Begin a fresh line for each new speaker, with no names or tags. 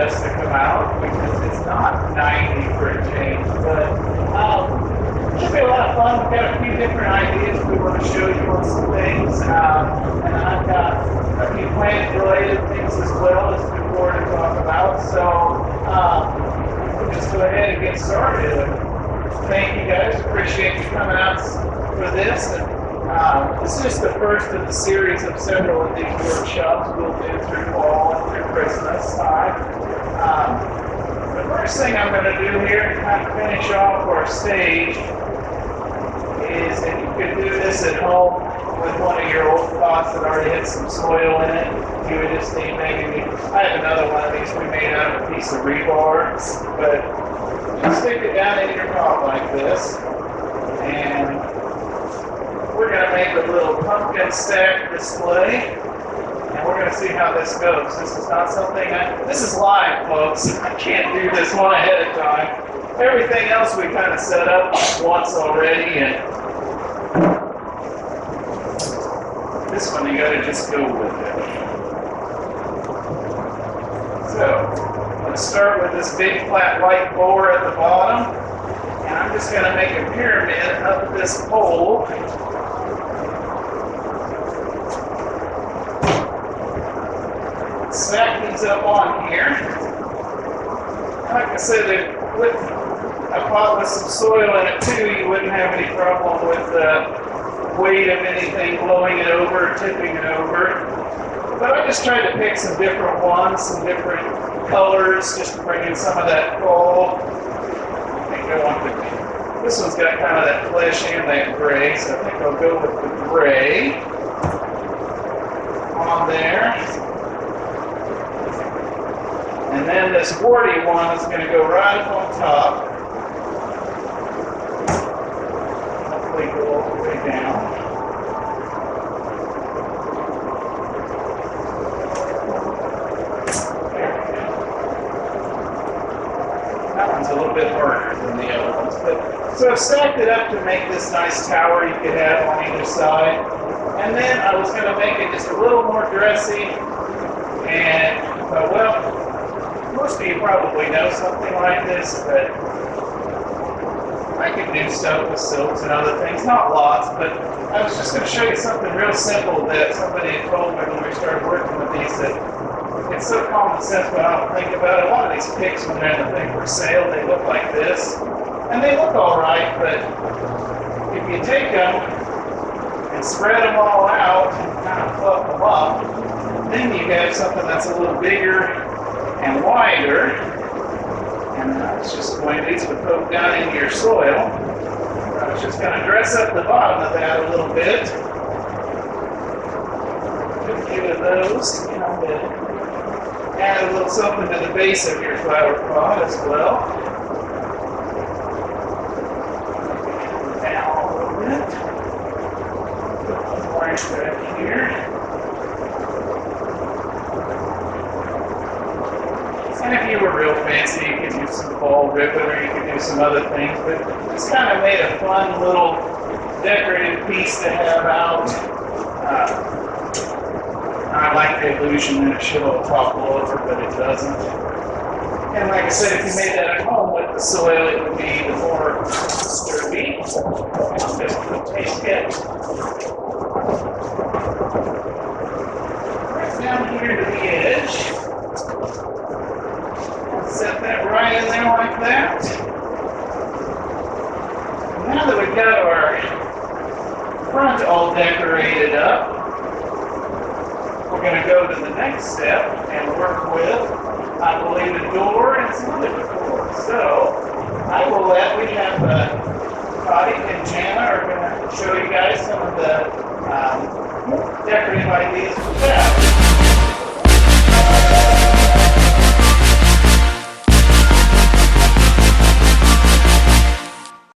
us to come out because it's not 90 for a change. But it should be a lot of fun. We've got a few different ideas we want to show you on some things. And I've got a few plant-related things as well as decor to talk about. So we'll just go ahead and get started. Thank you guys. Appreciate you coming out for this. And, this is just the first of the series of several of these workshops we'll do through fall and through Christmas time. The first thing I'm going to do here to kind of finish off our stage is if you could do this at home with one of your old pots that already had some soil in it. You would just need maybe, I have another one of these we made out of a piece of rebar, but just stick it down in your pot like this, and we're going to make a little pumpkin stack display, and we're going to see how this goes. This is not something, this is live, folks. I can't do this one ahead of time. Everything else we kind of set up once already, and this one you got to just go with it. So, I'm going to start with this big flat white bowl at the bottom, and I'm just going to make a pyramid up this pole. Stack these up on here. Like I said, with a pot with some soil in it too, you wouldn't have any problem with the weight of anything blowing it over or tipping it over. But I just tried to pick some different ones, some different colors, just to bring in some of that fall. I think I want this one's got kind of that flesh and that gray, so I think I'll go with the gray on there. And then this warty one is going to go right up on top. Hopefully go all the way down. There we go. That one's a little bit harder than the other ones. But, so I've stacked it up to make this nice tower you could have on either side. And then I was going to make it just a little more dressy. And, well, most of you probably know something like this, but I could do stuff with silks and other things. Not lots, but I was just going to show you something real simple that somebody had told me when we started working with these, that it's so common sense, but I don't think about it. A lot of these picks, when they're in the thing for sale, they look like this. And they look all right, but if you take them and spread them all out and kind of fluff them up, then you have something that's a little bigger and wider, and it's just going, these would poke down into your soil. I was just going to dress up the bottom of that a little bit. A few of those, you know, to add a little something to the base of your flower pot as well. Down a little bit. Put one branch back here. And if you were real fancy, you could use some fall ribbon or you could do some other things, but it's kind of made a fun little decorative piece to have out. I like the illusion that it should all topple over, but it doesn't. And like I said, if you made that at home with the soil, it would be even more sturdy. Just take it right down here to the edge. Set that right in there like that. Now that we've got our front all decorated up, we're going to go to the next step and work with, I believe, a door and some other decor. So, I will let, we have Toddy and Jana are going to show you guys some of the decorative ideas for that.